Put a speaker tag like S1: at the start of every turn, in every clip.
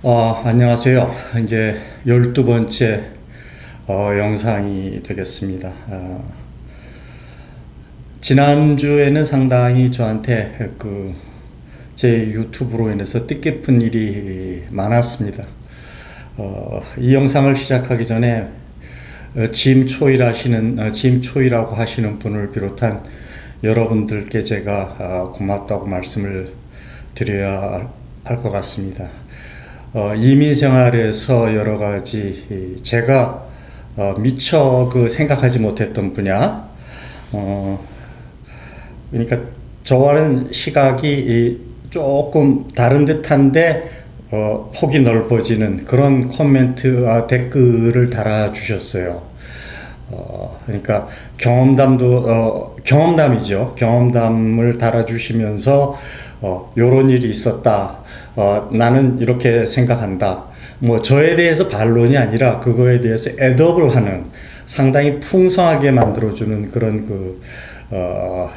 S1: 안녕하세요. 이제 12번째 영상이 되겠습니다. 지난주에는 상당히 저한테 제 유튜브로 인해서 뜻깊은 일이 많았습니다. 이 영상을 시작하기 전에 짐초이라고 하시는 분을 비롯한 여러분들께 제가 고맙다고 말씀을 드려야 할 것 같습니다. 이민 생활에서 여러 가지 제가 미처 생각하지 못했던 분야, 그러니까 저와는 시각이 조금 다른 듯한데 폭이 넓어지는 그런 코멘트, 댓글을 달아주셨어요. 그러니까 경험담이죠. 경험담을 달아주시면서 요런 일이 있었다. 나는 이렇게 생각한다. 저에 대해서 반론이 아니라 그거에 대해서 애덕을 하는, 상당히 풍성하게 만들어주는 그런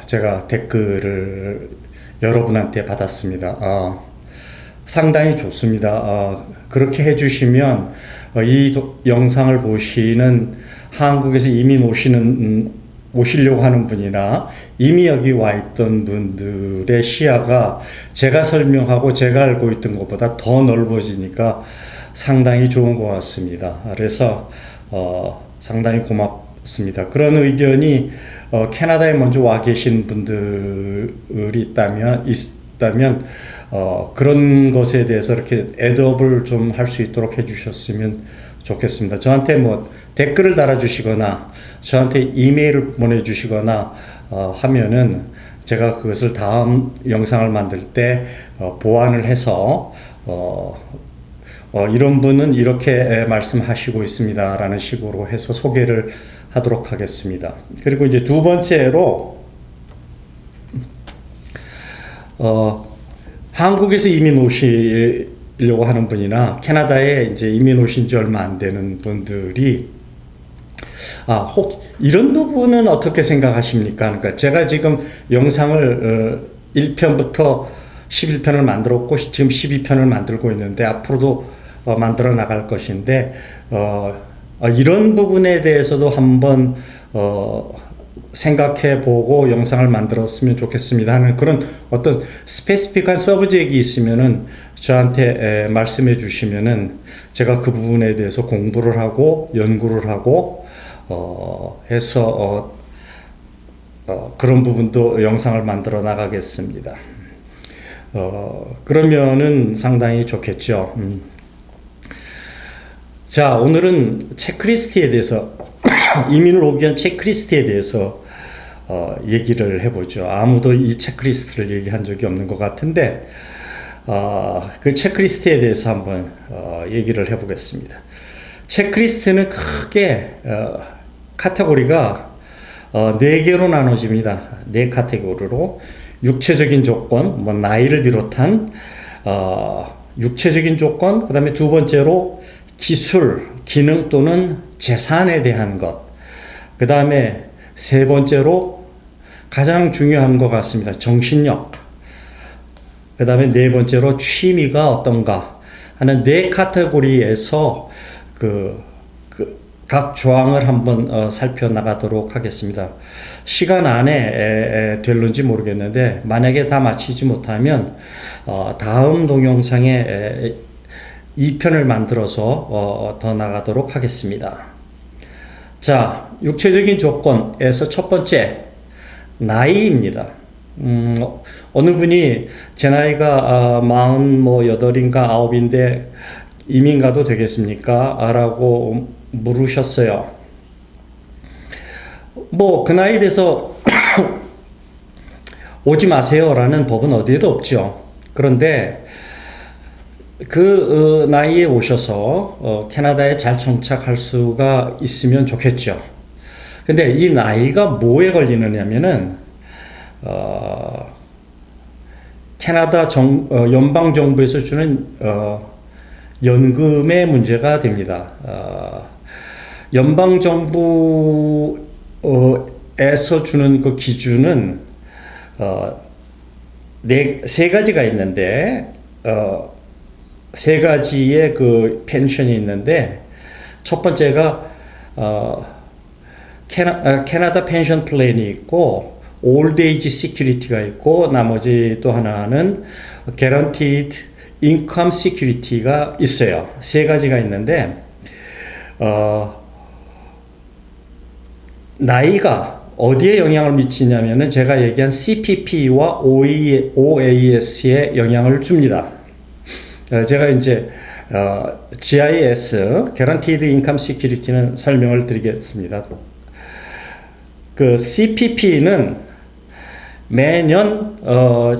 S1: 제가 댓글을 여러분한테 받았습니다. 상당히 좋습니다. 그렇게 해주시면 이 영상을 보시는 한국에서 이민 오시려고 하는 분이나 이미 여기 와 있던 분들의 시야가 제가 설명하고 제가 알고 있던 것보다 더 넓어지니까 상당히 좋은 것 같습니다. 그래서 상당히 고맙습니다. 그런 의견이 캐나다에 먼저 와 계신 분들이 있다면 그런 것에 대해서 이렇게 애드업을 좀 할 수 있도록 해주셨으면 좋겠습니다. 저한테 댓글을 달아주시거나 저한테 이메일을 보내주시거나 하면은 제가 그것을 다음 영상을 만들 때 보완을 해서 이런 분은 이렇게 말씀하시고 있습니다 라는 식으로 해서 소개를 하도록 하겠습니다. 그리고 이제 두 번째로 한국에서 이민 오시려고 하는 분이나 캐나다에 이제 이민 오신 지 얼마 안 되는 분들이 혹 이런 부분은 어떻게 생각하십니까? 그러니까 제가 지금 영상을 1편부터 11편을 만들었고 지금 12편을 만들고 있는데 앞으로도 만들어 나갈 것인데 이런 부분에 대해서도 한번 생각해 보고 영상을 만들었으면 좋겠습니다 하는 그런 어떤 스페시픽한 서브젝트가 있으면은 저한테 말씀해 주시면은 제가 그 부분에 대해서 공부를 하고 연구를 하고 해서 그런 부분도 영상을 만들어 나가겠습니다. 그러면은 상당히 좋겠죠. 자, 오늘은 체크리스트에 대해서 이민을 오기 전 체크리스트에 대해서 얘기를 해보죠. 아무도 이 체크리스트를 얘기한 적이 없는 것 같은데 그 체크리스트에 대해서 한번 얘기를 해보겠습니다. 체크리스트는 크게 카테고리가 4개로 나눠집니다. 4 카테고리로 육체적인 조건, 나이를 비롯한 육체적인 조건, 그 다음에 두 번째로 기술, 기능 또는 재산에 대한 것, 그 다음에 세 번째로 가장 중요한 것 같습니다. 정신력, 그 다음에 네 번째로 취미가 어떤가 하는 4 카테고리에서 각 조항을 한번 살펴나가도록 하겠습니다. 시간 안에 될는지 모르겠는데 만약에 다 마치지 못하면 다음 동영상에 2편을 만들어서 더 나가도록 하겠습니다. 자, 육체적인 조건에서 첫 번째, 나이입니다. 어느 분이 제 나이가 48인가 9인데 이민 가도 되겠습니까? 라고 물으셨어요. 그 나이에 대해서 오지 마세요 라는 법은 어디에도 없죠. 그런데 그 나이에 오셔서 캐나다에 잘 정착할 수가 있으면 좋겠죠. 근데 이 나이가 뭐에 걸리느냐면은 캐나다 연방정부에서 주는 연금의 문제가 됩니다. 연방정부에서 주는 그 기준은 세 가지가 있는데 세 가지의 그 펜션이 있는데 첫 번째가 캐나다 펜션 플랜이 있고 올드에이지 시큐리티가 있고 나머지 또 하나는 Guaranteed Income Security가 있어요. 세 가지가 있는데 나이가 어디에 영향을 미치냐면은 제가 얘기한 CPP와 OAS에 영향을 줍니다. 제가 이제 GIS, Guaranteed Income Security는 설명을 드리겠습니다. 그 CPP는 매년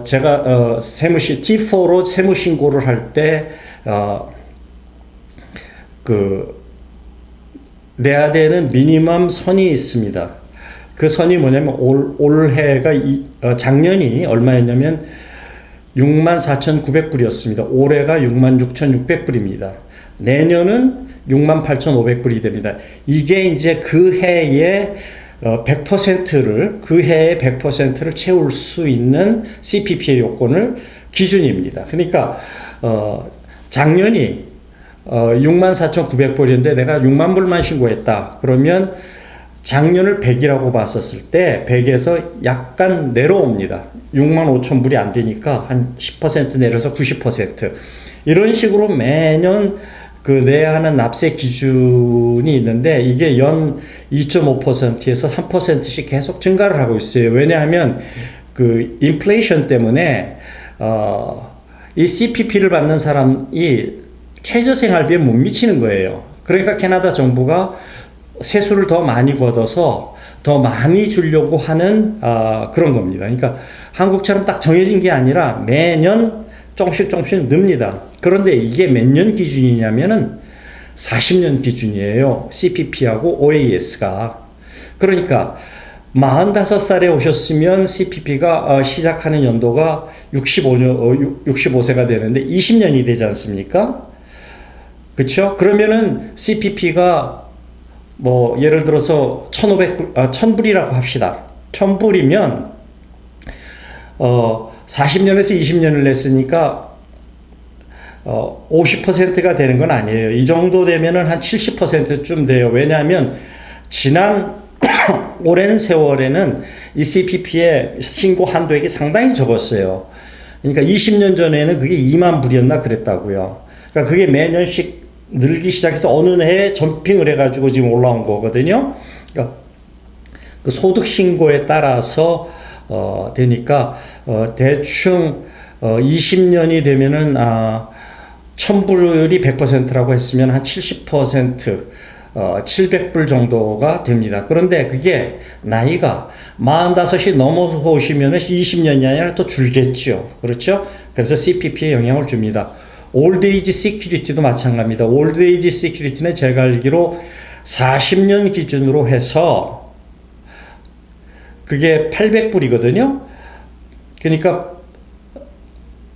S1: 제가 T4로 세무 신고를 할 때 그 내야 되는 미니멈 선이 있습니다. 그 선이 뭐냐면 올해가 작년이 얼마였냐면 64,900불이었습니다. 올해가 66,600불입니다. 내년은 68,500불이 됩니다. 이게 이제 그 해에 100%를 그 해의 100%를 채울 수 있는 CPP의 요건을 기준입니다. 그러니까 작년이 64,900불인데 내가 6만 불만 신고했다. 그러면 작년을 100이라고 봤었을 때 100에서 약간 내려옵니다. 6만 5천 불이 안 되니까 한 10% 내려서 90%. 이런 식으로 매년 그 내야 하는 납세 기준이 있는데 이게 연 2.5%에서 3%씩 계속 증가를 하고 있어요. 왜냐하면 그 인플레이션 때문에 이 CPP를 받는 사람이 최저생활비에 못 미치는 거예요. 그러니까 캐나다 정부가 세수를 더 많이 걷어서 더 많이 주려고 하는 그런 겁니다. 그러니까 한국처럼 딱 정해진 게 아니라 매년 조금씩 늡니다. 그런데 이게 몇 년 기준이냐면은 40년 기준이에요. CPP하고 OAS가. 그러니까 45살에 오셨으면 CPP가 시작하는 연도가 65세가 되는데 20년이 되지 않습니까? 그렇죠? 그러면은 CPP가 뭐 예를 들어서 1,000불이라고 합시다. 1,000불이면 40년에서 20년을 냈으니까 50%가 되는 건 아니에요. 이 정도 되면은 한 70%쯤 돼요. 왜냐하면 지난 오랜 세월에는 이 CPP의 신고 한도액이 상당히 적었어요. 그러니까 20년 전에는 그게 2만 불이었나 그랬다고요. 그러니까 그게 매년씩 늘기 시작해서 어느 해에 점핑을 해가지고 지금 올라온 거거든요. 그러니까 그 소득 신고에 따라서 되니까 대충 20년이 되면은 1,000불이 100%라고 했으면 한 70% 700불 정도가 됩니다. 그런데 그게 나이가 45이 넘어서 오시면 20년이 아니라 또 줄겠죠. 그렇죠? 그래서 CPP에 영향을 줍니다. 올드에이지 시큐리티도 마찬가지입니다. 올드에이지 시큐리티는 제가 알기로 40년 기준으로 해서 그게 800불이거든요. 그러니까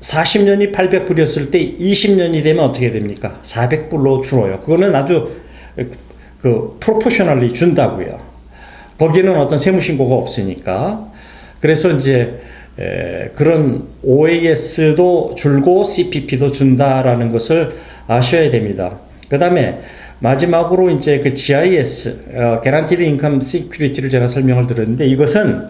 S1: 40년이 800불이었을 때 20년이 되면 어떻게 됩니까? 400불로 줄어요. 그거는 아주 프로포셔널리 준다고요. 거기는 어떤 세무신고가 없으니까. 그래서 이제 그런 OAS도 줄고 CPP도 준다라는 것을 아셔야 됩니다. 그 다음에 마지막으로 이제 그 GIS, Guaranteed Income Security를 제가 설명을 드렸는데 이것은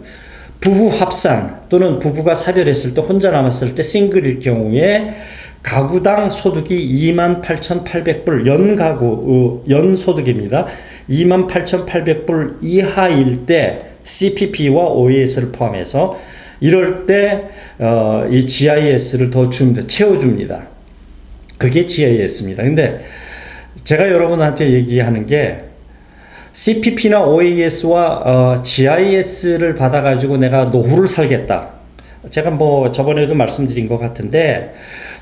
S1: 부부 합산 또는 부부가 사별했을 때 혼자 남았을 때 싱글일 경우에 가구당 소득이 28,800불 연 소득입니다. 28,800불 이하일 때 CPP와 OAS를 포함해서 이럴 때 이 GIS를 더 줍니다. 채워줍니다. 그게 GIS입니다. 근데 제가 여러분한테 얘기하는 게 CPP나 OAS와 GIS를 받아가지고 내가 노후를 살겠다. 제가 뭐 저번에도 말씀드린 것 같은데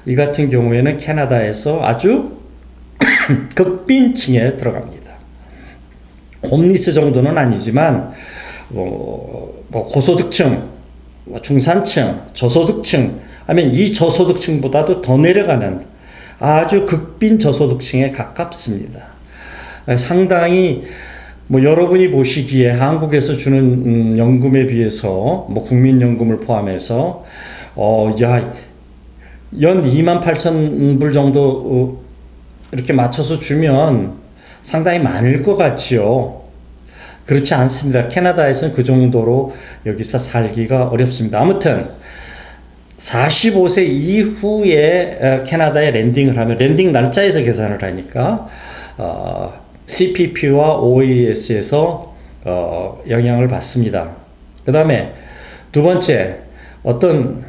S1: 이 같은 경우에는 캐나다에서 아주 극빈층에 들어갑니다. 홈리스 정도는 아니지만 뭐 고소득층, 중산층, 저소득층 하면 이 저소득층보다도 더 내려가는 아주 극빈 저소득층에 가깝습니다. 상당히 뭐 여러분이 보시기에 한국에서 주는 연금에 비해서 뭐 국민연금을 포함해서 연 28,000불 정도 이렇게 맞춰서 주면 상당히 많을 것 같지요. 그렇지 않습니다. 캐나다에서는 그 정도로 여기서 살기가 어렵습니다. 아무튼 45세 이후에 캐나다에 랜딩을 하면 랜딩 날짜에서 계산을 하니까 CPP와 OAS에서 영향을 받습니다. 그 다음에 두 번째, 어떤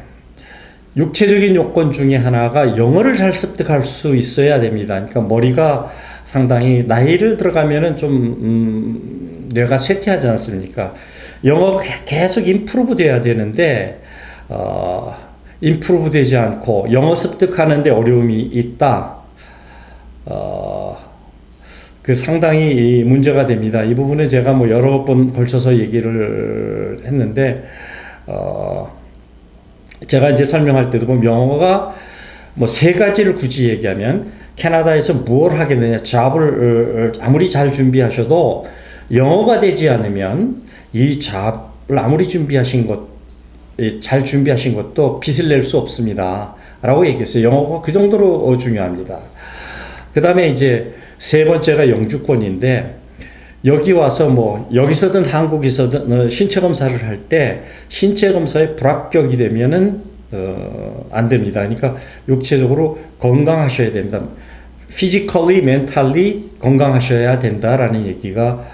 S1: 육체적인 요건 중에 하나가 영어를 잘 습득할 수 있어야 됩니다. 그러니까 머리가 상당히 나이를 들어가면은 좀 뇌가 쇠퇴하지 않습니까? 영어가 계속 임프루브 돼야 되는데 임프루브 되지 않고 영어 습득하는데 어려움이 있다. 그 상당히 문제가 됩니다. 이 부분에 제가 뭐 여러 번 걸쳐서 얘기를 했는데 제가 이제 설명할 때도 보면 영어가 뭐 세 가지를 굳이 얘기하면 캐나다에서 뭘 하게 되냐, 잡을 아무리 잘 준비하셔도 영어가 되지 않으면 이 잡을 아무리 잘 준비하신 것도 빚을 낼 수 없습니다. 라고 얘기했어요. 영어가 그 정도로 중요합니다. 그 다음에 이제 세 번째가 영주권인데, 여기 와서 뭐 여기서든 한국에서든 신체 검사를 할 때 신체 검사에 불합격이 되면은 안 됩니다. 그러니까 육체적으로 건강하셔야 됩니다. physically, mentally 건강하셔야 된다라는 얘기가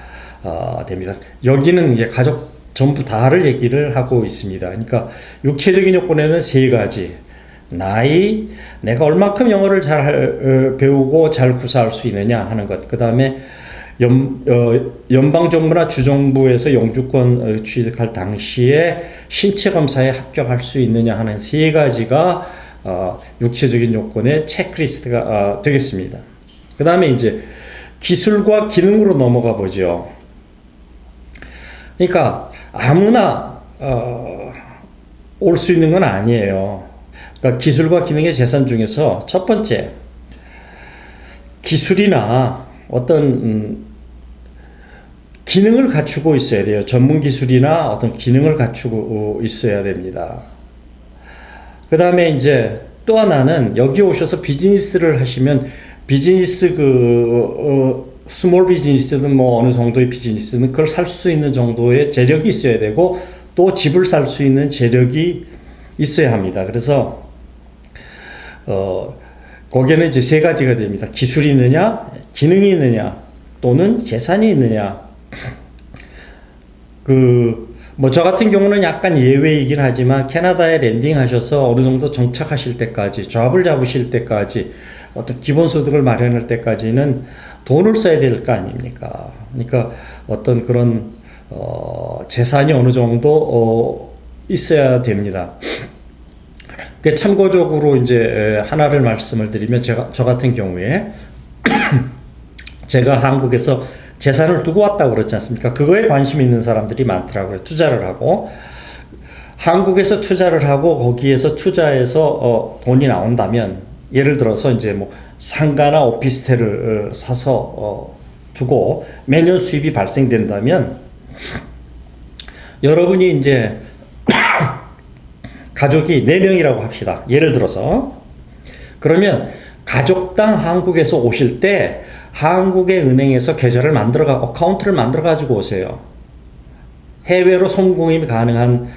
S1: 됩니다. 여기는 이제 가족 전부 다를 얘기를 하고 있습니다. 그러니까 육체적인 요건에는 세 가지. 나이, 내가 얼만큼 영어를 잘 배우고 잘 구사할 수 있느냐 하는 것. 그 다음에 연방정부나 주정부에서 영주권 취득할 당시에 신체 검사에 합격할 수 있느냐 하는 세 가지가 육체적인 요건의 체크리스트가 되겠습니다. 그 다음에 이제 기술과 기능으로 넘어가 보죠. 그러니까 아무나 올 수 있는 건 아니에요. 그러니까 기술과 기능의 재산 중에서 첫 번째, 기술이나 어떤 기능을 갖추고 있어야 돼요. 전문 기술이나 어떤 기능을 갖추고 있어야 됩니다. 그 다음에 이제 또 하나는 여기 오셔서 비즈니스를 하시면 비즈니스 스몰 비즈니스든 뭐 어느 정도의 비즈니스는 그걸 살 수 있는 정도의 재력이 있어야 되고 또 집을 살 수 있는 재력이 있어야 합니다. 그래서 거기에는 이제 세 가지가 됩니다. 기술이 있느냐, 기능이 있느냐, 또는 재산이 있느냐. 뭐 저 같은 경우는 약간 예외이긴 하지만 캐나다에 랜딩하셔서 어느 정도 정착하실 때까지, 잡을 잡으실 때까지, 어떤 기본소득을 마련할 때까지는 돈을 써야 될 거 아닙니까? 그러니까 어떤 그런 재산이 어느 정도 있어야 됩니다. 참고적으로 이제 하나를 말씀을 드리면 저 같은 경우에 제가 한국에서 재산을 두고 왔다고 그렇지 않습니까? 그거에 관심 있는 사람들이 많더라고요. 투자를 하고 한국에서 투자를 하고 거기에서 투자해서 돈이 나온다면 예를 들어서 이제 뭐 상가나 오피스텔을 사서 두고 매년 수입이 발생된다면 여러분이 이제 가족이 4명이라고 합시다. 예를 들어서 그러면 가족당 한국에서 오실 때 한국의 은행에서 계좌를 어카운트를 만들어 가지고 오세요. 해외로 송금이 가능한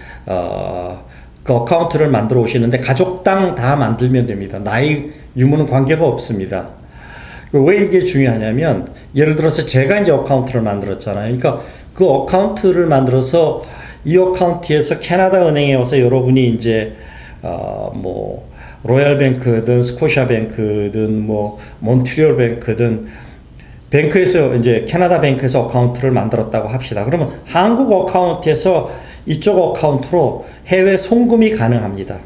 S1: 그 어카운트를 만들어 오시는데 가족당 다 만들면 됩니다. 나이 유무는 관계가 없습니다. 왜 이게 중요하냐면 예를 들어서 제가 이제 어카운트를 만들었잖아요. 그러니까 그 어카운트를 만들어서 이 어카운트에서 캐나다 은행에 와서 여러분이 이제 뭐 로얄뱅크든 스코샤뱅크든 뭐 몬트리올 뱅크든 뱅크에서 이제 캐나다 뱅크에서 어카운트를 만들었다고 합시다. 그러면 한국 어카운트에서 이쪽 어카운트로 해외 송금이 가능합니다.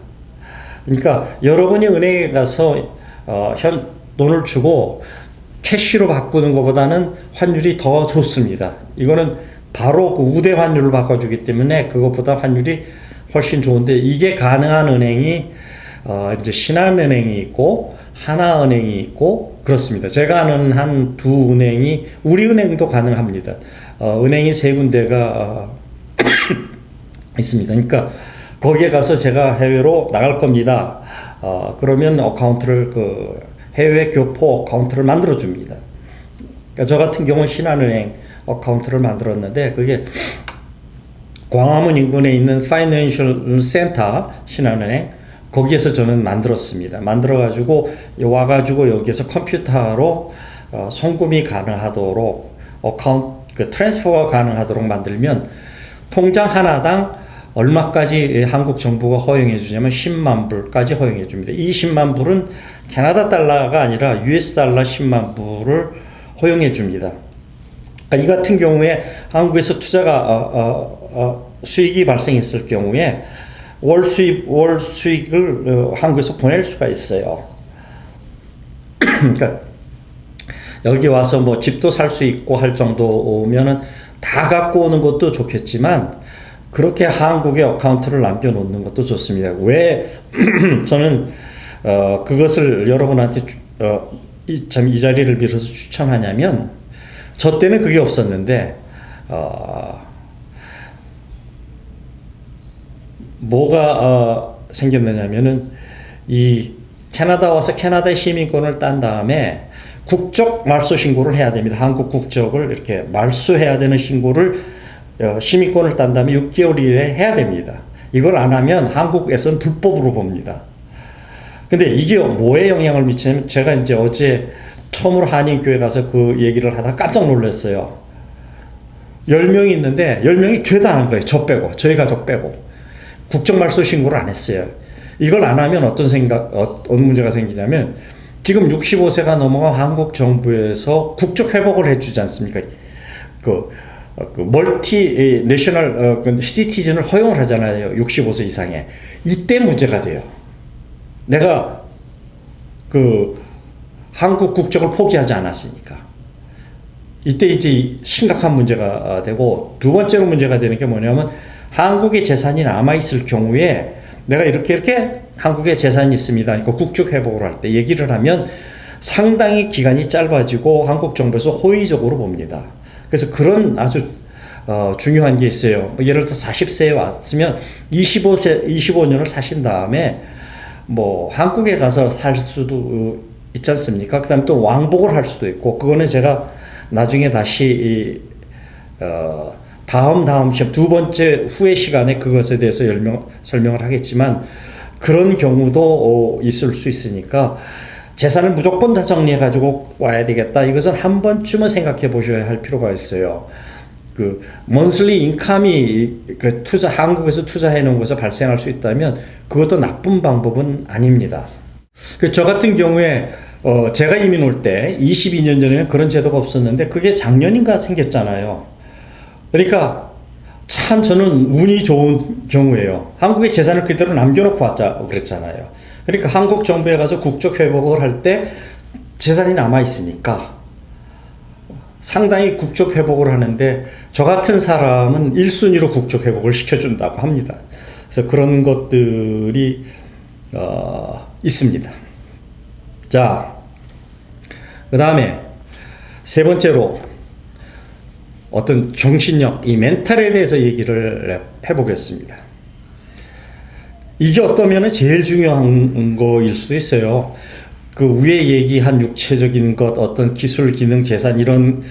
S1: 그러니까 여러분이 은행에 가서 현 돈을 주고 캐시로 바꾸는 것보다는 환율이 더 좋습니다. 이거는 바로 그 우대 환율을 바꿔주기 때문에 그것보다 환율이 훨씬 좋은데 이게 가능한 은행이 이제 신한은행이 있고 하나은행이 있고 그렇습니다. 제가 아는 한 두 은행이 우리은행도 가능합니다. 은행이 세 군데가 있습니다. 그러니까 거기에 가서 제가 해외로 나갈 겁니다. 그러면 어카운트를 해외 교포 어카운트를 만들어 줍니다. 그러니까 저 같은 경우는 신한은행 어카운트를 만들었는데 그게 광화문 인근에 있는 파이낸셜 센터 신한은행 거기에서 저는 만들었습니다. 만들어가지고 와가지고 여기에서 컴퓨터로 송금이 가능하도록 어카운트 트랜스퍼가 가능하도록 만들면 통장 하나당 얼마까지 한국 정부가 허용해 주냐면 10만 불까지 허용해 줍니다. 이 10만 불은 캐나다 달러가 아니라 US 달러 10만 불을 허용해 줍니다. 그러니까 이 같은 경우에 한국에서 투자가 수익이 발생했을 경우에 월 수익을 한국에서 보낼 수가 있어요. 그러니까 여기 와서 뭐 집도 살 수 있고 할 정도면은 다 갖고 오는 것도 좋겠지만 그렇게 한국에 어카운트를 남겨놓는 것도 좋습니다. 왜 저는 그것을 여러분한테 이 자리를 빌어서 추천하냐면 저 때는 그게 없었는데 뭐가 생겼느냐면은 이 캐나다 와서 캐나다의 시민권을 딴 다음에 국적 말소 신고를 해야 됩니다. 한국 국적을 이렇게 말소해야 되는 신고를 시민권을 딴 다음에 6개월 이내에 해야 됩니다. 이걸 안 하면 한국에서는 불법으로 봅니다. 근데 이게 뭐에 영향을 미치냐면 제가 이제 어제 처음으로 한인교회 가서 그 얘기를 하다가 깜짝 놀랐어요. 10명이 있는데 10명이 죄다 안 한 거예요. 저 빼고, 저희 가족 빼고. 국적 말소 신고를 안 했어요. 이걸 안 하면 어떤 문제가 생기냐면 지금 65세가 넘어간 한국 정부에서 국적 회복을 해주지 않습니까? 그 멀티 내셔널 시티즌을 허용을 하잖아요. 65세 이상에. 이때 문제가 돼요. 내가 한국 국적을 포기하지 않았으니까. 이때 이제 심각한 문제가 되고 두 번째로 문제가 되는 게 뭐냐면 한국의 재산이 남아있을 경우에 내가 이렇게 한국에 재산이 있습니다. 그러니까 국적 회복을 할 때 얘기를 하면 상당히 기간이 짧아지고 한국 정부에서 호의적으로 봅니다. 그래서 그런 아주 중요한 게 있어요. 예를 들어서 40세에 왔으면 25년을 사신 다음에 뭐 한국에 가서 살 수도 있지 않습니까? 그 다음에 또 왕복을 할 수도 있고 그거는 제가 나중에 다시 다음 시험 두 번째 후의 시간에 그것에 대해서 설명을 하겠지만 그런 경우도 있을 수 있으니까 재산을 무조건 다 정리해 가지고 와야 되겠다. 이것은 한 번쯤은 생각해 보셔야 할 필요가 있어요. 먼슬리 인컴이 한국에서 투자해 놓은 것에서 발생할 수 있다면 그것도 나쁜 방법은 아닙니다. 저 같은 경우에 제가 이민 올 때 22년 전에는 그런 제도가 없었는데 그게 작년인가 생겼잖아요. 그러니까 참 저는 운이 좋은 경우예요. 한국에 재산을 그대로 남겨놓고 왔자 그랬잖아요. 그러니까 한국 정부에 가서 국적 회복을 할 때 재산이 남아 있으니까 상당히 국적 회복을 하는데 저 같은 사람은 1순위로 국적 회복을 시켜준다고 합니다. 그래서 그런 것들이 있습니다. 자, 그 다음에 세 번째로 어떤 정신력, 이 멘탈에 대해서 얘기를 해보겠습니다. 이게 어떠면 제일 중요한 거일 수도 있어요. 그 위에 얘기한 육체적인 것, 어떤 기술, 기능, 재산 이런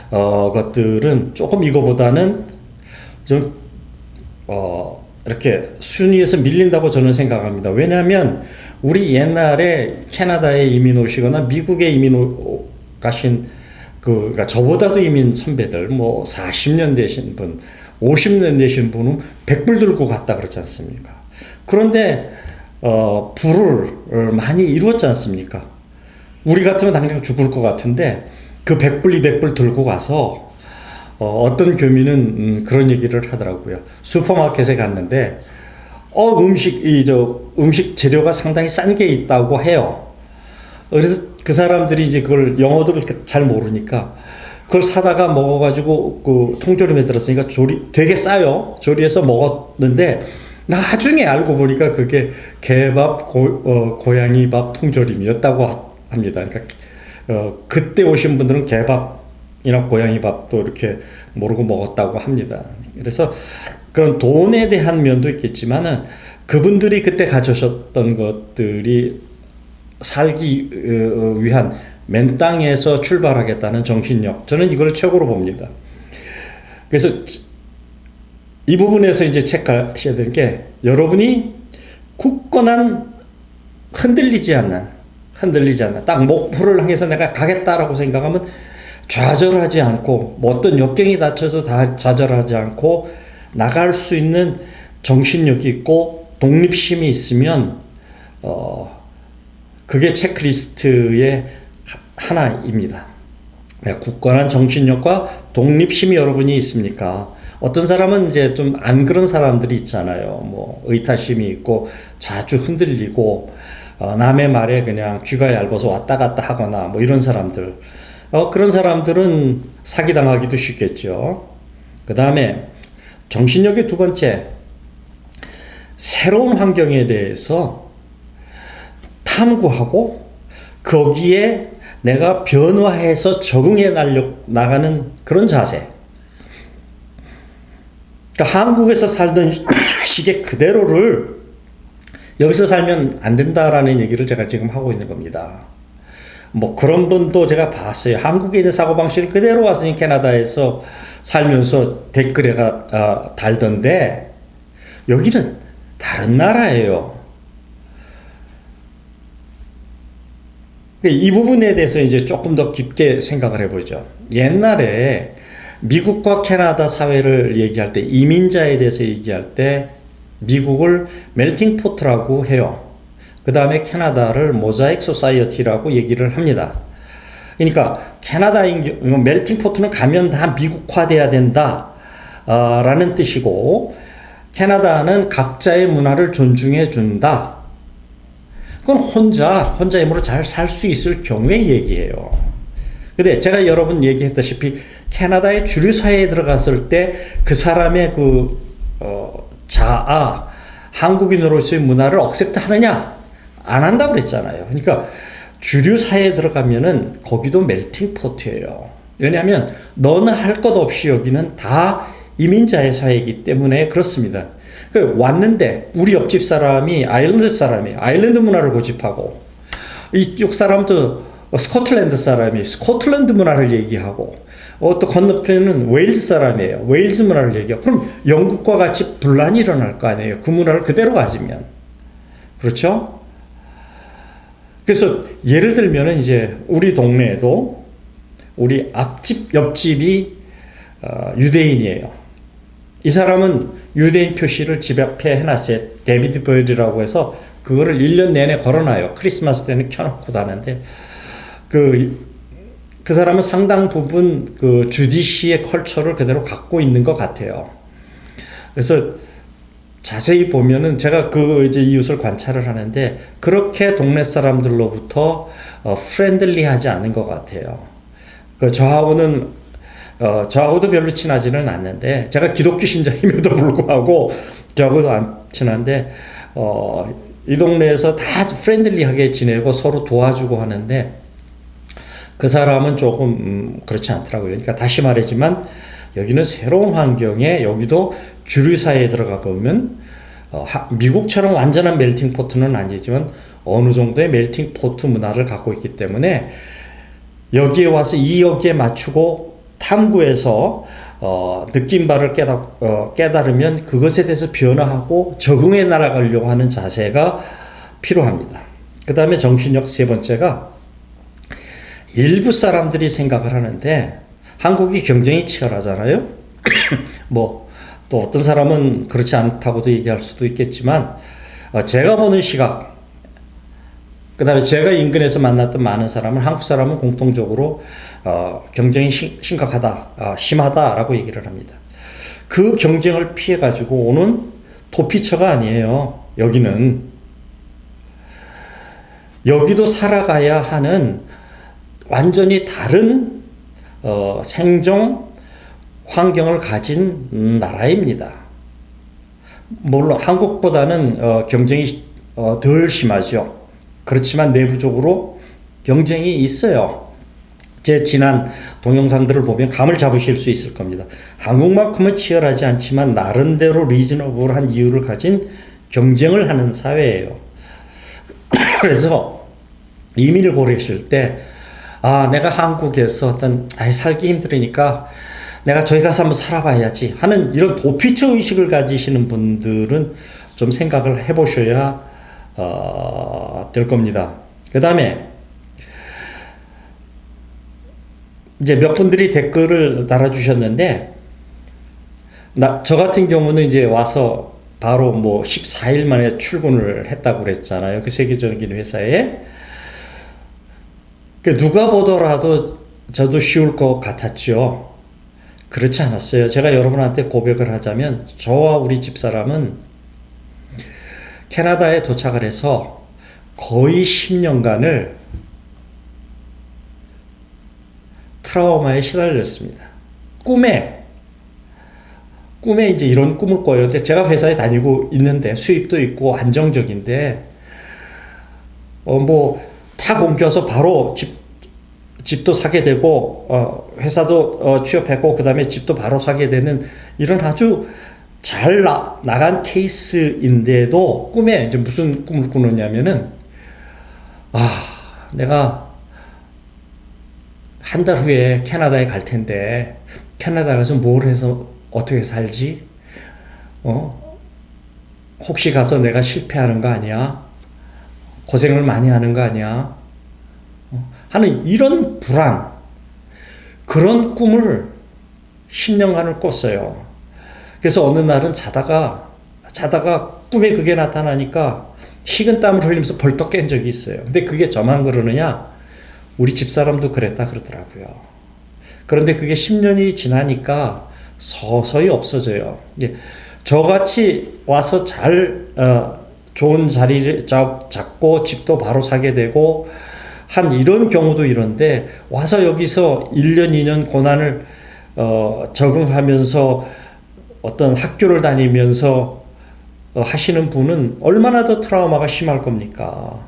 S1: 것들은 조금 이거보다는 좀 이렇게 순위에서 밀린다고 저는 생각합니다. 왜냐하면 우리 옛날에 캐나다에 이민 오시거나 미국에 이민 가신 그러니까 저보다도 이민 선배들 뭐 40년 되신 분, 50년 되신 분은 100불 들고 갔다 그렇지 않습니까? 그런데 부를 많이 이루었지 않습니까? 우리 같으면 당장 죽을 것 같은데 그 100불, 200불 들고 가서 어떤 교민은 그런 얘기를 하더라고요. 슈퍼마켓에 갔는데 음식 재료가 상당히 싼 게 있다고 해요. 그래서 그 사람들이 이제 그걸 영어도 잘 모르니까 그걸 사다가 먹어가지고 그 통조림에 들었으니까 되게 싸요. 조리해서 먹었는데 나중에 알고 보니까 그게 개밥, 고양이밥 통조림이었다고 합니다. 그러니까 그때 오신 분들은 개밥이나 고양이밥도 이렇게 모르고 먹었다고 합니다. 그래서 그런 돈에 대한 면도 있겠지만은 그분들이 그때 가져셨던 것들이 살기 위한 맨 땅에서 출발하겠다는 정신력, 저는 이걸 최고로 봅니다. 그래서 이 부분에서 이제 체크하셔야 되는 게, 여러분이 굳건한 흔들리지 않는 딱 목표를 향해서 내가 가겠다라고 생각하면 좌절하지 않고, 뭐 어떤 역경이 닥쳐도 다 좌절하지 않고 나갈 수 있는 정신력이 있고 독립심이 있으면 그게 체크리스트의 하나입니다. 굳건한 정신력과 독립심이 여러분이 있습니까? 어떤 사람은 이제 좀 안 그런 사람들이 있잖아요. 뭐 의타심이 있고 자주 흔들리고 남의 말에 그냥 귀가 얇아서 왔다 갔다 하거나 뭐 이런 사람들. 그런 사람들은 사기당하기도 쉽겠죠. 그 다음에 정신력의 두 번째, 새로운 환경에 대해서 탐구하고 거기에 내가 변화해서 적응해 나가는 그런 자세. 그러니까 한국에서 살던 시계 그대로를 여기서 살면 안 된다라는 얘기를 제가 지금 하고 있는 겁니다. 뭐 그런 분도 제가 봤어요. 한국에 있는 사고방식을 그대로 와서 캐나다에서 살면서 댓글에 달던데, 여기는 다른 나라예요. 이 부분에 대해서 이제 조금 더 깊게 생각을 해보죠. 옛날에 미국과 캐나다 사회를 얘기할 때, 이민자에 대해서 얘기할 때 미국을 멜팅 포트라고 해요. 그 다음에 캐나다를 모자익 소사이어티라고 얘기를 합니다. 그러니까 캐나다인 경우 멜팅 포트는 가면 다 미국화돼야 된다 라는 뜻이고, 캐나다는 각자의 문화를 존중해 준다. 그건 혼자의 힘으로 잘 살 수 있을 경우의 얘기예요. 근데 제가 여러 번 얘기했다시피 캐나다의 주류 사회에 들어갔을 때 그 사람의 자아, 한국인으로서의 문화를 억셉트 하느냐? 안 한다고 그랬잖아요. 그러니까 주류 사회에 들어가면은 거기도 멜팅 포트예요. 왜냐하면 너는 할 것 없이 여기는 다 이민자의 사회이기 때문에 그렇습니다. 왔는데 우리 옆집 사람이 아일랜드 문화를 고집하고, 이쪽 사람도 스코틀랜드 사람이 스코틀랜드 문화를 얘기하고, 또 건너편은 웨일즈 사람이에요. 웨일즈 문화를 얘기하고, 그럼 영국과 같이 분란이 일어날 거 아니에요. 그 문화를 그대로 가지면. 그렇죠? 그래서 예를 들면 이제 우리 동네에도 우리 앞집, 옆집이 유대인이에요. 이 사람은 유대인 표시를 집 앞에 해놨어요. 데비드 버드라고 해서 그거를 1년 내내 걸어놔요. 크리스마스 때는 켜놓고 다는데, 그 사람은 상당 부분 그 주디시의 컬처를 그대로 갖고 있는 것 같아요. 그래서 자세히 보면은 제가 이제 이웃을 관찰을 하는데, 그렇게 동네 사람들로부터 프렌들리하지 않은 것 같아요. 저하고도 별로 친하지는 않는데, 제가 기독교 신자임에도 불구하고 저하고도 안 친한데, 이 동네에서 다 프렌들리하게 지내고 서로 도와주고 하는데, 그 사람은 조금 그렇지 않더라고요. 그러니까 다시 말하지만 여기는 새로운 환경에, 여기도 주류 사회에 들어가 보면 미국처럼 완전한 멜팅 포트는 아니지만 어느 정도의 멜팅 포트 문화를 갖고 있기 때문에 여기에 와서 여기에 맞추고 탐구해서 느낀 바를 깨달으면 그것에 대해서 변화하고 적응해 나가려고 하는 자세가 필요합니다. 그 다음에 정신력 세 번째가, 일부 사람들이 생각을 하는데 한국이 경쟁이 치열하잖아요. 뭐 또 어떤 사람은 그렇지 않다고도 얘기할 수도 있겠지만, 제가 보는 시각, 그 다음에 제가 인근에서 만났던 많은 사람은, 한국 사람은 공통적으로 경쟁이 심각하다, 심하다라고 얘기를 합니다. 그 경쟁을 피해가지고 오는 도피처가 아니에요. 여기도 살아가야 하는 완전히 다른 생존 환경을 가진 나라입니다. 물론 한국보다는 경쟁이 덜 심하죠. 그렇지만 내부적으로 경쟁이 있어요. 제 지난 동영상들을 보면 감을 잡으실 수 있을 겁니다. 한국만큼은 치열하지 않지만 나름대로 리즈너블한 이유를 가진 경쟁을 하는 사회예요. 그래서 이민을 고르실 때, 내가 한국에서 살기 힘들으니까 내가 저기 가서 한번 살아봐야지 하는 이런 도피처 의식을 가지시는 분들은 좀 생각을 해보셔야 될 겁니다. 그 다음에 이제 몇 분들이 댓글을 달아주셨는데, 저 같은 경우는 이제 와서 바로 14일 만에 출근을 했다고 그랬잖아요. 그 세계적인 회사에. 누가 보더라도 저도 쉬울 것 같았죠. 그렇지 않았어요. 제가 여러분한테 고백을 하자면, 저와 우리 집사람은 캐나다에 도착을 해서 거의 10년간을 트라우마에 시달렸습니다. 꿈에 이제 이런 꿈을 꿔요. 제가 회사에 다니고 있는데 수입도 있고 안정적인데, 탁 옮겨서 바로 집도 사게 되고, 회사도 취업했고, 그 다음에 집도 바로 사게 되는 이런 아주 잘 나간 케이스인데도 꿈에 이제 무슨 꿈을 꾸느냐면은, 내가 한 달 후에 캐나다에 갈 텐데, 캐나다 가서 뭘 해서 어떻게 살지? 혹시 가서 내가 실패하는 거 아니야? 고생을 많이 하는 거 아니야? 하는 이런 불안, 그런 꿈을 10년간을 꿨어요. 그래서 어느 날은 자다가 꿈에 그게 나타나니까 식은땀을 흘리면서 벌떡 깬 적이 있어요. 근데 그게 저만 그러느냐? 우리 집사람도 그랬다 그러더라고요. 그런데 그게 10년이 지나니까 서서히 없어져요. 저같이 와서 좋은 자리를 잡고 집도 바로 사게 되고 한 이런 경우도 이런데, 와서 여기서 1년, 2년 고난을 적응하면서 어떤 학교를 다니면서 하시는 분은 얼마나 더 트라우마가 심할 겁니까?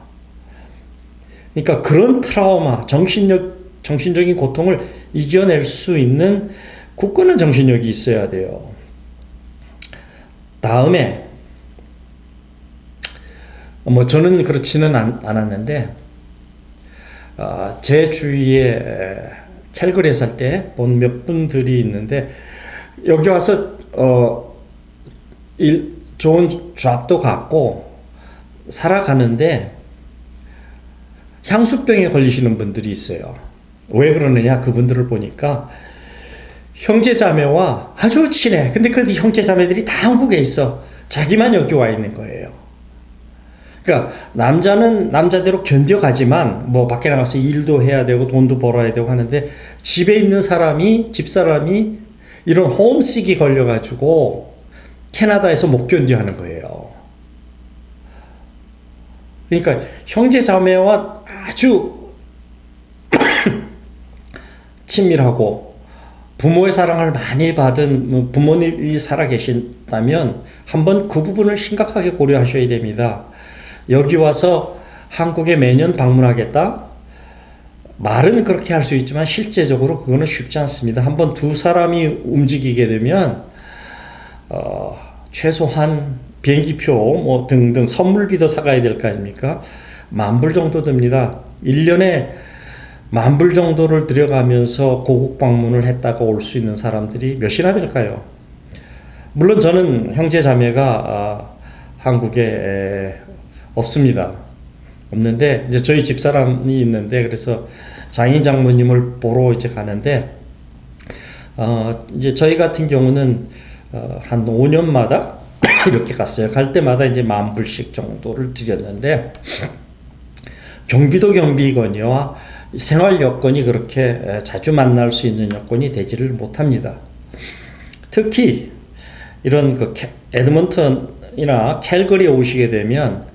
S1: 그러니까 그런 트라우마, 정신적인 고통을 이겨낼 수 있는 굳건한 정신력이 있어야 돼요. 다음에 저는 그렇지는 않았는데, 제 주위에 캘거리에 살 때 본 몇 분들이 있는데, 여기 와서 좋은 잡도 갖고 살아가는데 향수병에 걸리시는 분들이 있어요. 왜 그러느냐? 그분들을 보니까 형제자매와 아주 친해. 근데 그 형제자매들이 다 한국에 있어. 자기만 여기 와 있는 거예요. 그러니까 남자는 남자대로 견뎌가지만 밖에 나가서 일도 해야 되고 돈도 벌어야 되고 하는데, 집에 있는 집사람이 이런 홈식이 걸려가지고 캐나다에서 못 견뎌 하는 거예요. 그러니까 형제자매와 아주 친밀하고 부모의 사랑을 많이 받은 부모님이 살아계신다면 한번 그 부분을 심각하게 고려하셔야 됩니다. 여기 와서 한국에 매년 방문하겠다? 말은 그렇게 할 수 있지만 실제적으로 그거는 쉽지 않습니다. 한번 두 사람이 움직이게 되면 최소한 비행기표 등등 선물비도 사가야 될 거 아닙니까? 10,000불 정도 듭니다. 1년에 10,000불 정도를 들여가면서 고국 방문을 했다가 올 수 있는 사람들이 몇이나 될까요? 물론 저는 형제 자매가 한국에 없습니다. 없는데 이제 저희 집사람이 있는데, 그래서 장인 장모님을 보러 이제 가는데, 이제 저희 같은 경우는 한 5년마다 이렇게 갔어요. 갈 때마다 이제 10,000불씩 정도를 드렸는데, 경비도 경비거니와 생활 여건이 그렇게 자주 만날 수 있는 여건이 되지를 못합니다. 특히 이런 에드먼턴이나 캘거리에 오시게 되면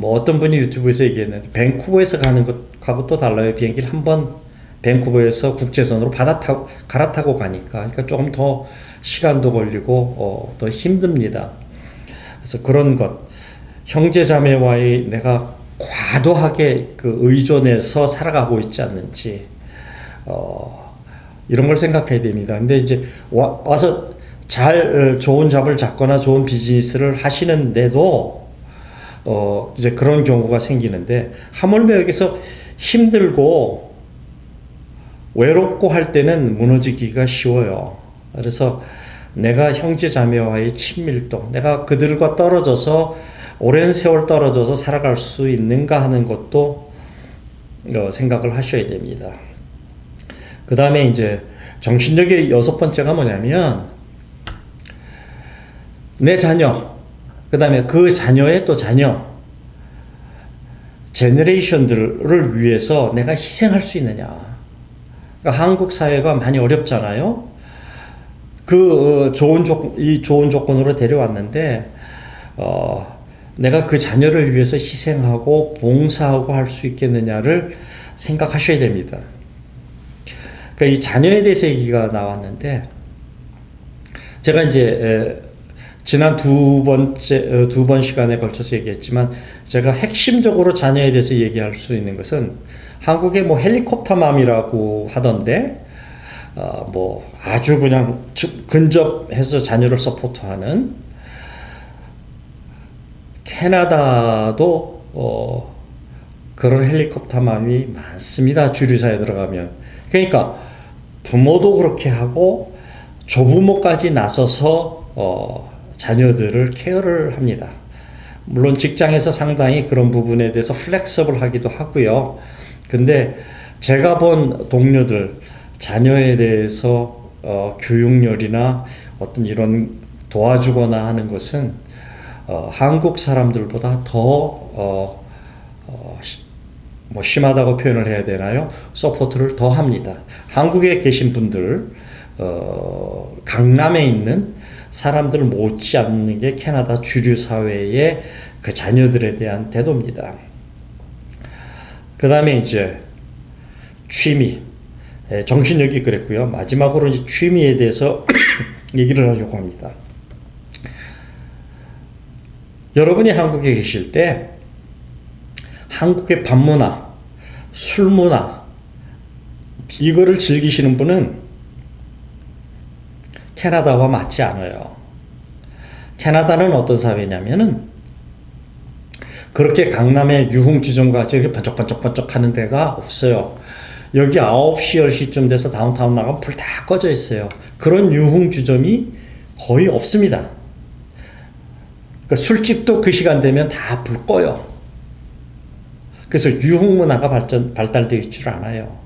S1: 어떤 분이 유튜브에서 얘기했는데, 밴쿠버에서 가는 것하고 또 달라요. 비행기를 한번 밴쿠버에서 국제선으로 갈아타고 가니까. 그러니까 조금 더 시간도 걸리고 더 힘듭니다. 그래서 그런 것, 형제자매와의 내가 과도하게 의존해서 살아가고 있지 않는지 이런 걸 생각해야 됩니다. 근데 이제 와서 좋은 잡을 잡거나 좋은 비즈니스를 하시는데도 이제 그런 경우가 생기는데, 하물며 여기서 힘들고 외롭고 할 때는 무너지기가 쉬워요. 그래서 내가 형제 자매와의 친밀도, 내가 그들과 떨어져서 오랜 세월 떨어져서 살아갈 수 있는가 하는 것도 생각을 하셔야 됩니다. 그 다음에 이제 정신력의 여섯 번째가 뭐냐면, 내 자녀, 그 다음에 그 자녀의 또 자녀, 제너레이션들을 위해서 내가 희생할 수 있느냐. 그러니까 한국 사회가 많이 어렵잖아요. 이 좋은 조건으로 데려왔는데, 내가 그 자녀를 위해서 희생하고 봉사하고 할 수 있겠느냐를 생각하셔야 됩니다. 그러니까 이 자녀에 대해서 얘기가 나왔는데, 제가 이제 지난 두 번 시간에 걸쳐서 얘기했지만, 제가 핵심적으로 자녀에 대해서 얘기할 수 있는 것은, 한국에 뭐 헬리콥터맘이라고 하던데, 뭐 아주 그냥 근접해서 자녀를 서포트하는, 캐나다도 그런 헬리콥터맘이 많습니다. 주류사에 들어가면. 그러니까 부모도 그렇게 하고 조부모까지 나서서 자녀들을 케어를 합니다. 물론 직장에서 상당히 그런 부분에 대해서 플렉서블 하기도 하고요. 근데 제가 본 동료들, 자녀에 대해서 교육열이나 어떤 이런 도와주거나 하는 것은 한국 사람들보다 더 뭐 심하다고 표현을 해야 되나요? 서포트를 더 합니다. 한국에 계신 분들, 강남에 있는 사람들 못지않는 게 캐나다 주류 사회의 그 자녀들에 대한 태도입니다. 그 다음에 이제 취미, 정신력이 그랬고요. 마지막으로 이제 취미에 대해서 얘기를 하려고 합니다. 여러분이 한국에 계실 때 한국의 밥문화, 술문화, 이거를 즐기시는 분은 캐나다와 맞지 않아요. 캐나다는 어떤 사회냐면은, 그렇게 강남의 유흥주점같이 이렇게 번쩍번쩍번쩍 하는 데가 없어요. 여기 9시, 10시쯤 돼서 다운타운 나가면 불 다 꺼져 있어요. 그런 유흥주점이 거의 없습니다. 그러니까 술집도 그 시간 되면 다 불 꺼요. 그래서 유흥문화가 발달되어 있질 않아요.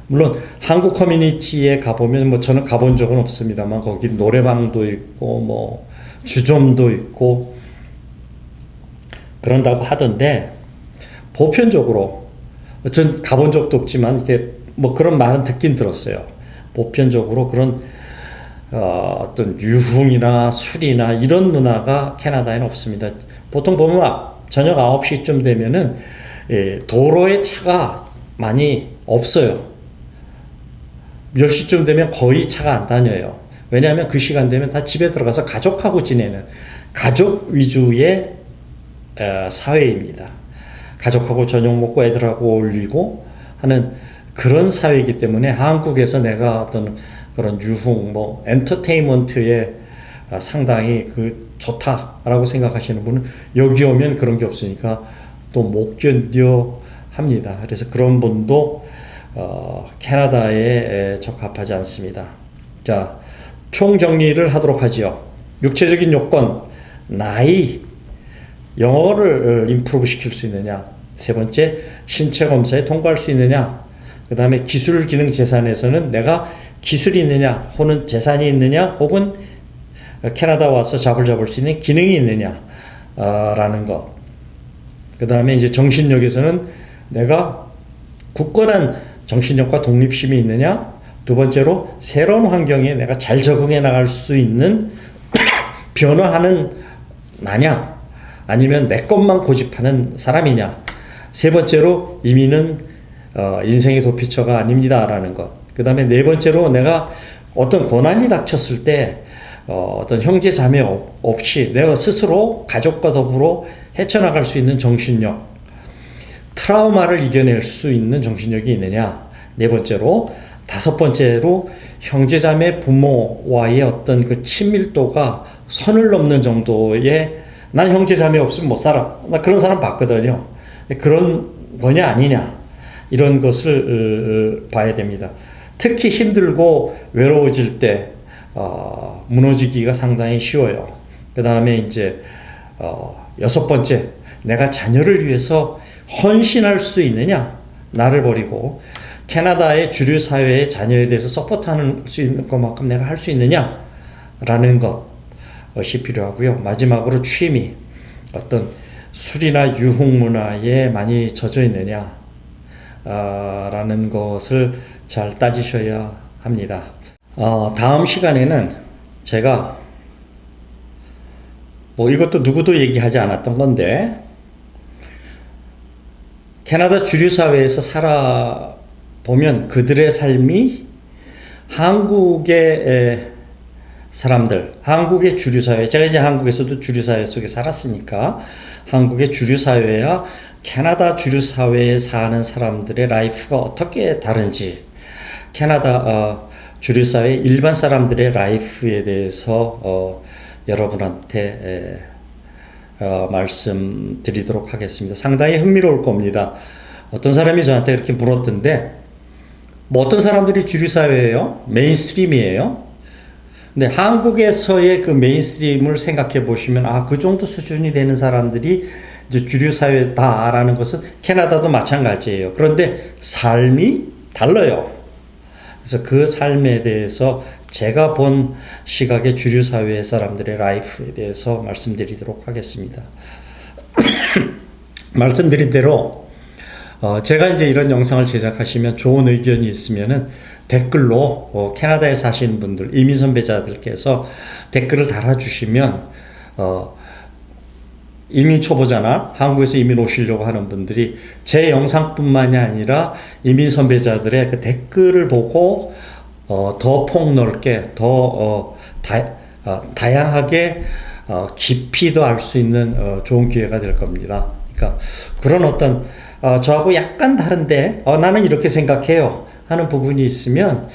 S1: 물론 한국 커뮤니티에 가보면, 뭐 저는 가본 적은 없습니다만, 거기 노래방도 있고 뭐 주점도 있고 그런다고 하던데, 보편적으로, 전 가본 적도 없지만 이게 뭐 그런 말은 듣긴 들었어요. 보편적으로 그런 어떤 유흥이나 술이나 이런 문화가 캐나다에는 없습니다. 보통 보면 저녁 9시쯤 되면은 도로에 차가 많이 없어요. 10시쯤 되면 거의 차가 안 다녀요. 왜냐하면 그 시간 되면 다 집에 들어가서 가족하고 지내는, 가족 위주의 사회입니다. 가족하고 저녁 먹고 애들하고 어울리고 하는 그런 사회이기 때문에, 한국에서 내가 어떤 그런 유흥, 뭐 엔터테인먼트에 상당히 좋다라고 생각하시는 분은 여기 오면 그런 게 없으니까 또 못 견뎌 합니다. 그래서 그런 분도 캐나다에 적합하지 않습니다. 자, 총정리를 하도록 하지요. 육체적인 요건, 나이, 영어를 임프루브 시킬 수 있느냐. 세 번째, 신체 검사에 통과할 수 있느냐. 그 다음에 기술, 기능, 재산에서는 내가 기술이 있느냐, 혹은 재산이 있느냐, 혹은 캐나다 와서 잡을 수 있는 기능이 있느냐, 라는 것. 그 다음에 이제 정신력에서는 내가 굳건한 정신력과 독립심이 있느냐. 두 번째로, 새로운 환경에 내가 잘 적응해 나갈 수 있는 변화하는 나냐, 아니면 내 것만 고집하는 사람이냐. 세 번째로, 이민은 인생의 도피처가 아닙니다라는 것. 그 다음에 네 번째로, 내가 어떤 고난이 닥쳤을 때 어떤 형제 자매 없이 내가 스스로 가족과 더불어 헤쳐나갈 수 있는 정신력, 트라우마를 이겨낼 수 있는 정신력이 있느냐. 네 번째로, 다섯 번째로, 형제자매 부모와의 어떤 그 친밀도가 선을 넘는 정도의 난 형제 자매 없으면 못 살아. 나 그런 사람 봤거든요. 그런 거냐 아니냐 이런 것을 봐야 됩니다. 특히 힘들고 외로워질 때 무너지기가 상당히 쉬워요. 그 다음에 이제 여섯 번째, 내가 자녀를 위해서 헌신할 수 있느냐, 나를 버리고 캐나다의 주류 사회의 자녀에 대해서 서포트하는 수 있는 것만큼 내가 할 수 있느냐라는 것이 필요하고요. 마지막으로 취미, 어떤 술이나 유흥 문화에 많이 젖어 있느냐 라는 것을 잘 따지셔야 합니다. 다음 시간에는 제가 이것도 누구도 얘기하지 않았던 건데, 캐나다 주류 사회에서 살아보면 그들의 삶이 한국의 사람들, 한국의 주류 사회, 제가 이제 한국에서도 주류 사회 속에 살았으니까 한국의 주류 사회와 캐나다 주류 사회에 사는 사람들의 라이프가 어떻게 다른지, 캐나다 주류 사회 일반 사람들의 라이프에 대해서 여러분한테 말씀드리도록 하겠습니다. 상당히 흥미로울 겁니다. 어떤 사람이 저한테 이렇게 물었던데, 어떤 사람들이 주류 사회예요? 메인스트림이에요? 근데 한국에서의 그 메인스트림을 생각해 보시면 그 정도 수준이 되는 사람들이 이제 주류 사회다라는 것은 캐나다도 마찬가지예요. 그런데 삶이 달라요. 그래서 그 삶에 대해서 제가 본 시각의 주류 사회의 사람들의 라이프에 대해서 말씀드리도록 하겠습니다. 말씀드린 대로 제가 이제 이런 영상을 제작하시면 좋은 의견이 있으면은 댓글로 캐나다에 사시는 분들, 이민 선배자들께서 댓글을 달아주시면 이민 초보자나 한국에서 이민 오시려고 하는 분들이 제 영상뿐만이 아니라 이민 선배자들의 그 댓글을 보고 더 폭넓게, 더 다양하게 깊이도 알 수 있는 좋은 기회가 될 겁니다. 그러니까 그런 어떤 저하고 약간 다른데 나는 이렇게 생각해요 하는 부분이 있으면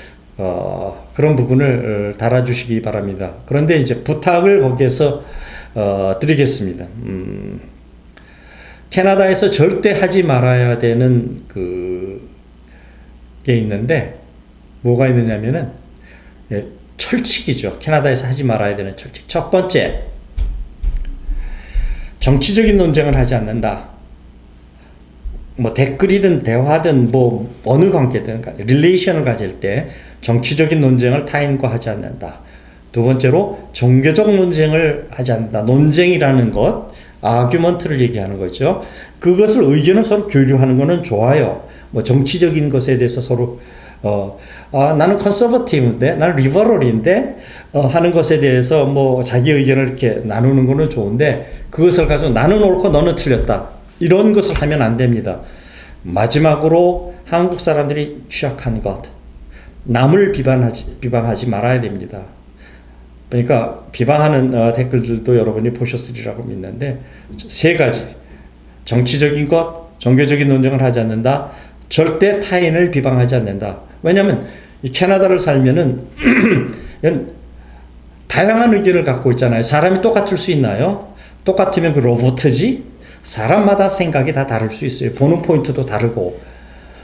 S1: 그런 부분을 달아주시기 바랍니다. 그런데 이제 부탁을 거기에서 드리겠습니다. 캐나다에서 절대 하지 말아야 되는 게 있는데, 뭐가 있느냐면은 철칙이죠. 캐나다에서 하지 말아야 되는 철칙. 첫 번째, 정치적인 논쟁을 하지 않는다. 댓글이든 대화든 어느 관계든 릴레이션을 가질 때 정치적인 논쟁을 타인과 하지 않는다. 두 번째로 종교적 논쟁을 하지 않는다. 논쟁이라는 것, 아규먼트를 얘기하는 거죠. 그것을 의견을 서로 교류하는 거는 좋아요. 정치적인 것에 대해서 서로 나는 컨서버티브인데, 나는 리버럴인데 하는 것에 대해서 자기 의견을 이렇게 나누는 거는 좋은데, 그것을 가지고 나는 옳고 너는 틀렸다, 이런 것을 하면 안 됩니다. 마지막으로 한국 사람들이 취약한 것, 남을 비방하지 말아야 됩니다. 그러니까 비방하는 댓글들도 여러분이 보셨으리라고 믿는데, 세 가지: 정치적인 것, 종교적인 논쟁을 하지 않는다, 절대 타인을 비방하지 않는다. 왜냐하면 이 캐나다를 살면은 다양한 의견을 갖고 있잖아요. 사람이 똑같을 수 있나요? 똑같으면 그 로봇이지. 사람마다 생각이 다 다를 수 있어요. 보는 포인트도 다르고.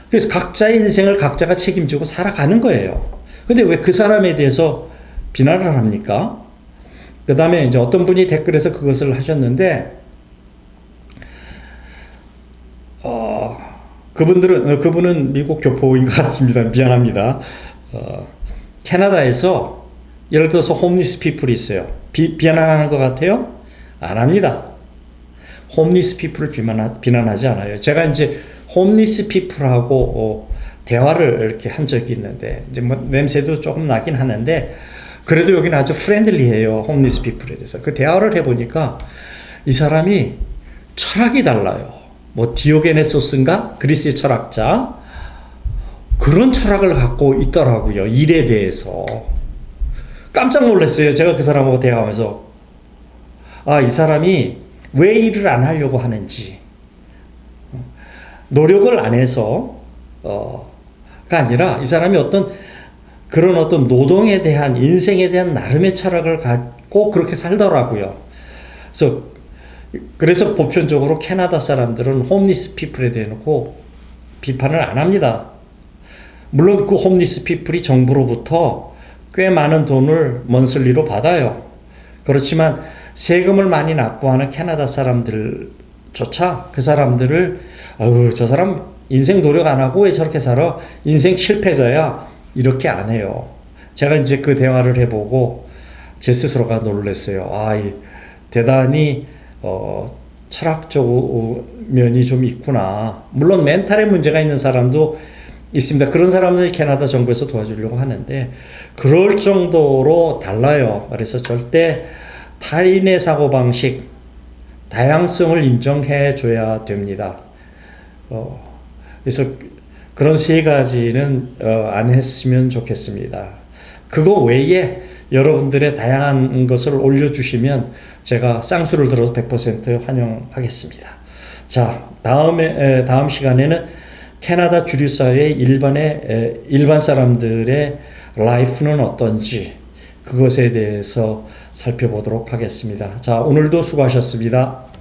S1: 그래서 각자의 인생을 각자가 책임지고 살아가는 거예요. 근데 왜 그 사람에 대해서 비난을 합니까? 그 다음에 이제 어떤 분이 댓글에서 그것을 하셨는데, 그분은 미국 교포인 것 같습니다. 미안합니다. 캐나다에서 예를 들어서 홈리스 피플이 있어요. 비난하는 것 같아요? 안 합니다. 홈리스 피플을 비난하지 않아요. 제가 이제 홈리스 피플하고 대화를 이렇게 한 적이 있는데, 이제 냄새도 조금 나긴 하는데, 그래도 여기는 아주 프렌들리해요. 홈리스 피플에 대해서. 그 대화를 해보니까 이 사람이 철학이 달라요. 디오게네소스인가? 그리스의 철학자. 그런 철학을 갖고 있더라고요. 일에 대해서. 깜짝 놀랐어요. 제가 그 사람하고 대화하면서. 이 사람이 왜 일을 안 하려고 하는지. 노력을 안 해서, 가 아니라 이 사람이 그런 어떤 노동에 대한, 인생에 대한 나름의 철학을 갖고 그렇게 살더라고요. 그래서 그래서 보편적으로 캐나다 사람들은 홈리스 피플에 대놓고 비판을 안 합니다. 물론 그 홈리스 피플이 정부로부터 꽤 많은 돈을 먼슬리로 받아요. 그렇지만 세금을 많이 납부하는 캐나다 사람들조차 그 사람들을 저 사람 인생 노력 안 하고 왜 저렇게 살아? 인생 실패자야. 이렇게 안 해요. 제가 이제 그 대화를 해보고 제 스스로가 놀랐어요. 대단히 철학적 면이 좀 있구나. 물론 멘탈에 문제가 있는 사람도 있습니다. 그런 사람을 캐나다 정부에서 도와주려고 하는데 그럴 정도로 달라요. 그래서 절대 타인의 사고방식, 다양성을 인정해 줘야 됩니다. 그래서 그런 세 가지는 안 했으면 좋겠습니다. 그거 외에 여러분들의 다양한 것을 올려주시면 제가 쌍수를 들어서 100% 환영하겠습니다. 자, 다음 시간에는 캐나다 주류사회 일반 사람들의 라이프는 어떤지 그것에 대해서 살펴보도록 하겠습니다. 자, 오늘도 수고하셨습니다.